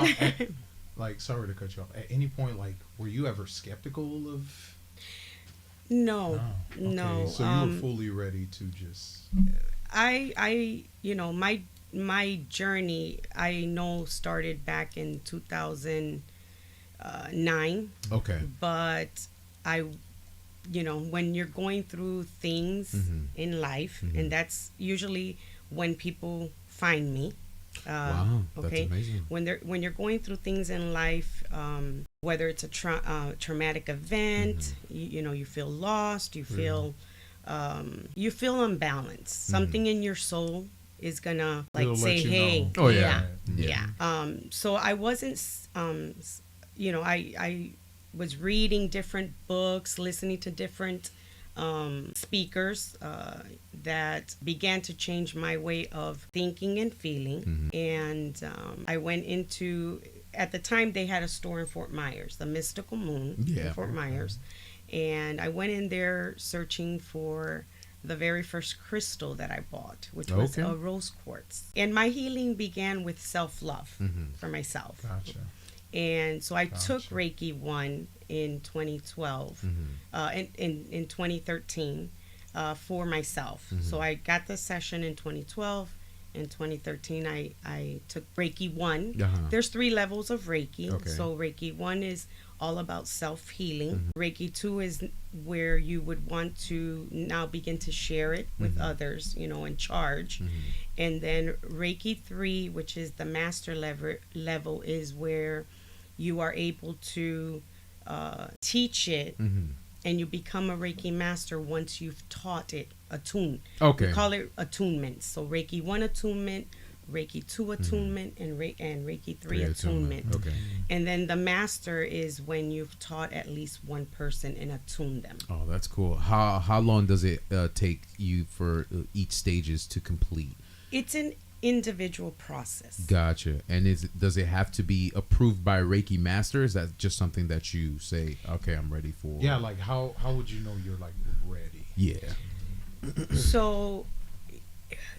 Now, like, sorry to cut you off. At any point, like, were you ever skeptical of? No, No. Okay, no. so you were fully ready to just. My journey, I know, started back in 2009. Okay. But I, when you're going through things Mm-hmm. in life, Mm-hmm. and that's usually when people find me. Wow, that's Okay, amazing. when you're going through things in life, whether it's a traumatic event, Mm-hmm. you feel lost, Yeah. you feel unbalanced. Mm-hmm. Something in your soul is gonna like It'll say, let you "Hey, know. Oh yeah, yeah, Right. yeah. yeah." So I wasn't, I was reading different books, listening to different speakers that began to change my way of thinking and feeling. Mm-hmm. And I went into, at the time, they had a store in Fort Myers, the Mystical Moon in Yeah. Fort Okay. Myers. And I went in there searching for the very first crystal that I bought, which was Okay. a rose quartz. And my healing began with self love Mm-hmm. for myself. Gotcha. And so I took Gotcha. Reiki 1 in 2012, Mm-hmm. in 2013 for myself. Mm-hmm. So I got the session in 2012. In 2013, I took Reiki 1. Uh-huh. There's 3 levels of Reiki. Okay. So Reiki 1 is all about self-healing. Mm-hmm. Reiki 2 is where you would want to now begin to share it with Mm-hmm. others, and charge. Mm-hmm. And then Reiki 3, which is the master level, is where you are able to teach it, Mm-hmm. and you become a Reiki master once you've taught it Okay. We call it attunement. So Reiki 1 attunement, Reiki 2 attunement, and Reiki 3 attunement. Okay. And then the master is when you've taught at least one person and attuned them. Oh, that's cool. How long does it take you for each stages to complete? It's an individual process. Gotcha. And does it have to be approved by Reiki master? Is that just something that you say, okay, I'm ready for? Yeah, like how would you know you're like ready? Yeah. So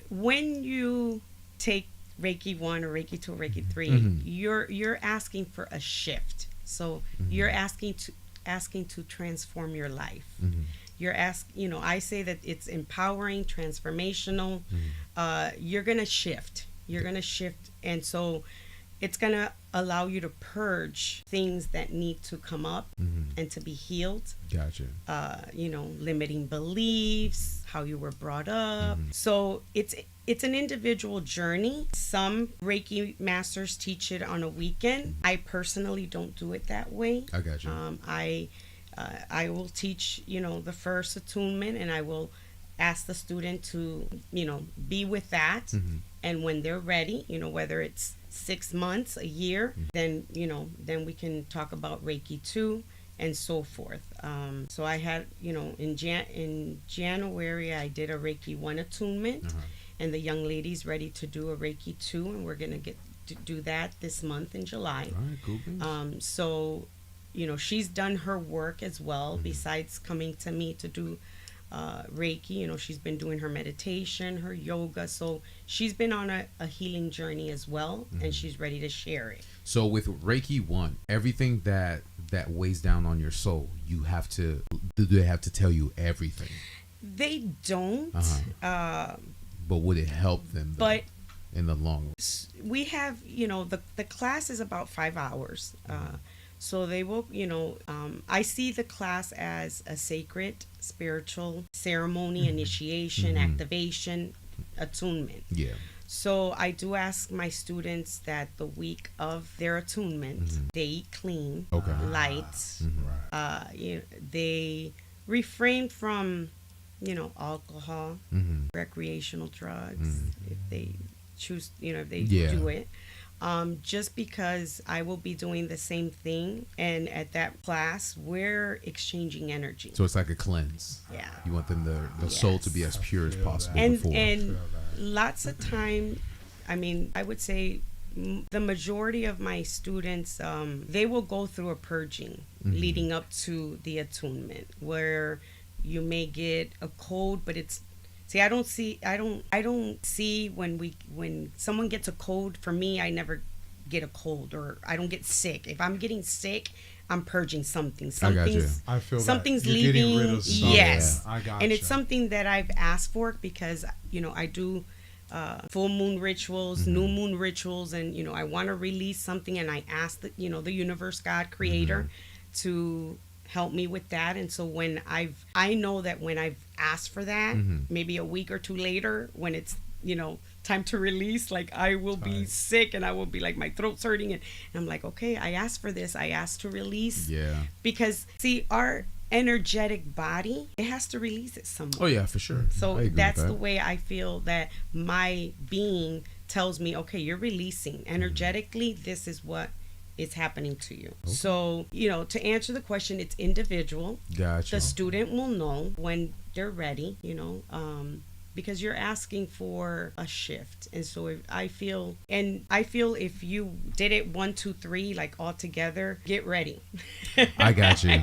when you take Reiki 1 or Reiki 2 or Reiki 3, Mhm. you're asking for a shift. So you're asking to transform your life. Mm-hmm. I say that it's empowering, transformational. You're gonna shift. And so it's gonna allow you to purge things that need to come up Mm-hmm. and to be healed. Gotcha. Limiting beliefs, how you were brought up. So it's an individual journey. Some Reiki masters teach it on a weekend. I personally don't do it that way. I got you. I will teach, the first attunement, and I will ask the student to, be with that. Mm-hmm. And when they're ready, whether it's 6 months, a year, then, then we can talk about Reiki 2 and so forth. So I had, in January, I did a Reiki 1 attunement, Uh-huh. and the young lady's ready to do a Reiki 2, and we're going to get to do that this month in July. All right, cool beans. So, she's done her work as well, besides coming to me to do Reiki. She's been doing her meditation, her yoga. So she's been on a healing journey as well, and she's ready to share it. So with Reiki 1, everything that weighs down on your soul, do they have to tell you everything? They don't. But would it help them though, But in the long run? we have, the class is about 5 hours. So they will, I see the class as a sacred, spiritual ceremony, initiation, activation, attunement. Yeah. So I do ask my students that the week of their attunement, they eat clean, Okay. light. Right. They refrain from, alcohol, Mm-hmm. recreational drugs, if they choose, if they Yeah. do it. Just because I will be doing the same thing, and at that class we're exchanging energy. So it's like a cleanse. Yeah. You want them the soul to be as pure as feel possible that. And before. and lots of time, I would say the majority of my students, they will go through a purging leading up to the attunement, where you may get a code, but it's, see, I don't see when someone gets a code. For me, I never get a cold or I don't get sick. If I'm getting sick, I'm purging something. I got you. Something's I feel something's that. You're leaving. getting rid of something. Yes, I got and you. it's something that I've asked for because I do full moon rituals, new moon rituals, and I want to release something, and I ask the universe, God, Creator, to help me with that. And so when I know that when I've asked for that, maybe a week or two later, when it's time to release, like I will be sick and I will be like my throat's hurting, and I'm like, okay, I asked for this, I asked to release. Yeah. Because see, our energetic body, it has to release it somewhere. Oh yeah, for sure. So that's the way I feel that my being tells me, okay, you're releasing energetically. This is what is happening to you. Okay. So, to answer the question, it's individual. Gotcha. The student will know when they're ready, because you're asking for a shift. And so I feel if you did it 1, 2, 3, like all together, get ready. I got you.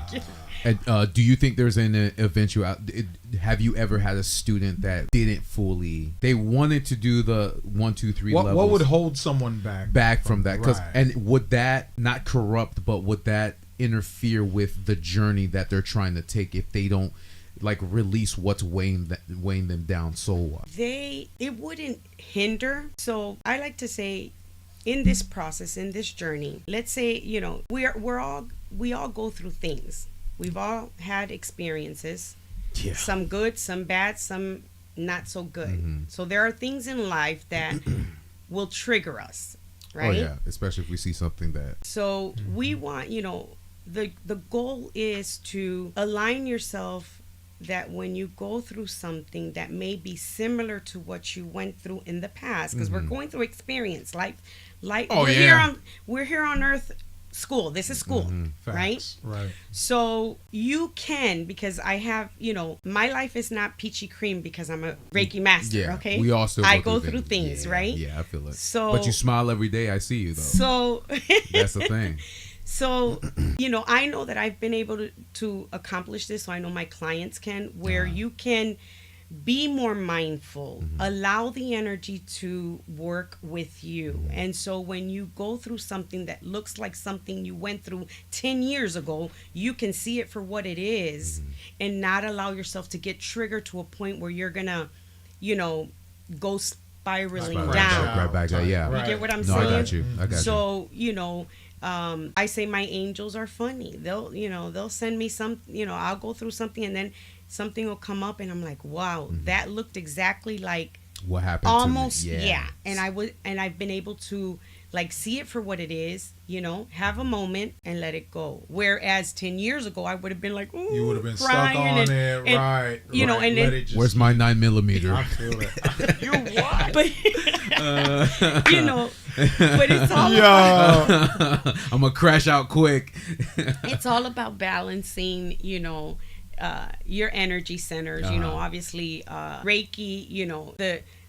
And do you think there's an eventuality? Have you ever had a student that didn't fully? They wanted to do the 1, 2, 3 levels. What would hold someone back from that? Right. And would that not corrupt, but would that interfere with the journey that they're trying to take if they don't release what's weighing them down so it wouldn't hinder. So I like to say, in this process, in this journey, let's say we all go through things. We've all had experiences, some good, some bad, some not so good. So there are things in life that will trigger us, right? Oh yeah, especially if we see something that. So we want, the goal is to align yourself that when you go through something that may be similar to what you went through in the past, because we're going through experience, we're here on earth. School. This is school, right? Right. So you can, because I have, my life is not peachy cream because I'm a Reiki master. Yeah, okay. We all still go through things, yeah, right? Yeah, I feel it. So, but you smile every day. I see you though. So that's the thing. So, I know that I've been able to accomplish this. So I know my clients can, where you can be more mindful, allow the energy to work with you. And so when you go through something that looks like something you went through 10 years ago, you can see it for what it is and not allow yourself to get triggered to a point where you're gonna, go spiraling down. Right back. Yeah. You get what I'm No, saying? I got you. So, I say my angels are funny. They'll send me some, I'll go through something and then something will come up and I'm like, wow, that looked exactly like what happened almost to me. Yeah. And I've been able to see it for what it is, have a moment and let it go. Whereas 10 years ago I would have been like, ooh, you would have been stuck crying on it, right? And then where's my 9mm? I feel it. you what? But but it's all about, I'm gonna crash out quick. It's all about balancing, your energy centers. Obviously Reiki,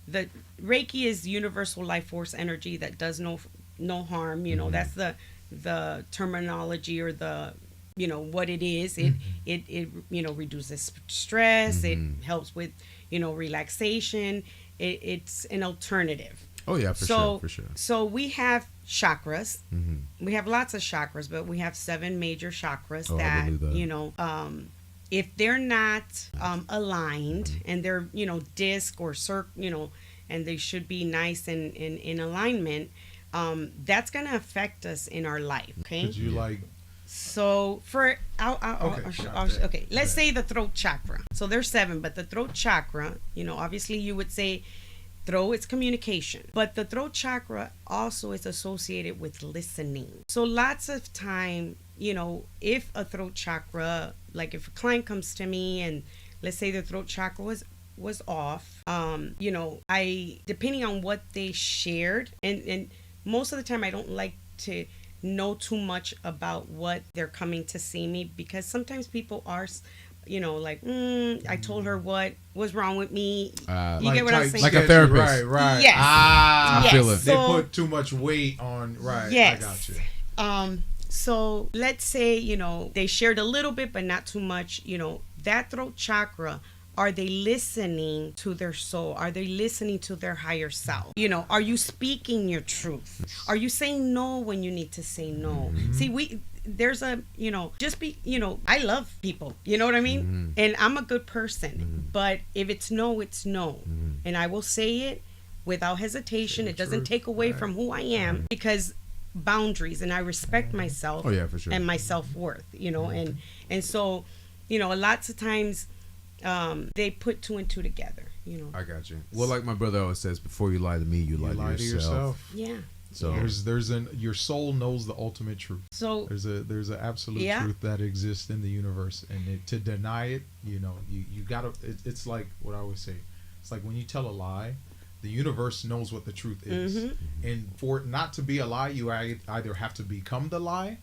the Reiki is universal life force energy that does no harm. That's the terminology, or the what it is. It reduces stress. It helps with relaxation. It's an alternative. Oh yeah, for sure. So we have chakras. We have lots of chakras, but we have 7 major chakras that. If they're not aligned and they're disc or circle, and they should be nice and in alignment, that's gonna affect us in our life. Okay. Could you So let's say the throat chakra. So there's 7, but the throat chakra, obviously you would say throat, it's communication, but the throat chakra also is associated with listening. So lots of time, if a throat chakra, like if a client comes to me and let's say the throat chakra was off, I, depending on what they shared, and most of the time I don't like to know too much about what they're coming to see me, because sometimes people are I told her what was wrong with me. You get what I'm saying? Like a therapist. Right. Yes. I feel it. They put too much weight on, right. Yes. I got you. So let's say, they shared a little bit, but not too much. That throat chakra are they listening to their soul? Are they listening to their higher self? You know, are you speaking your truth? Are you saying no when you need to say no? See, there's a, you know, just be, you know, I love people, you know what I mean? And I'm a good person, but if it's no, it's no. And I will say it without hesitation. It doesn't take away from who I am, because boundaries, and I respect myself. Oh yeah, for sure. And my self-worth, you know, and so, you know, lots of times they put two and two together, you know. I got you. Well, like my brother always says, before you lie to me, you lie to yourself. Yeah. So your soul knows the ultimate truth. So there's an absolute truth that exists in the universe, and to deny it, you know, you gotta. It's like what I always say. It's like when you tell a lie, the universe knows what the truth is, and for it not to be a lie, you either have to become the lie,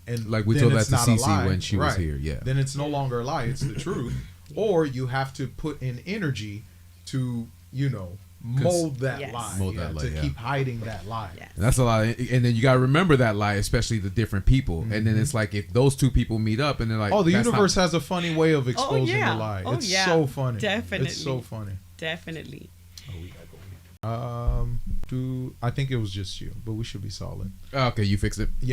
and like we told that to Cece when she was here. Yeah. Then it's no longer a lie; it's the truth. Or you have to put in energy to, you know, mold that lie. Mold that lie, to keep hiding that lie. Yes. And that's a lot. And then you got to remember that lie, especially the different people. And then it's like if those two people meet up and they're like, oh, the universe has a funny way of exposing the lie. Oh, it's so funny. Definitely. It's so funny. Definitely. I think it was just you, but we should be solid. okay, you fixed it. Yeah.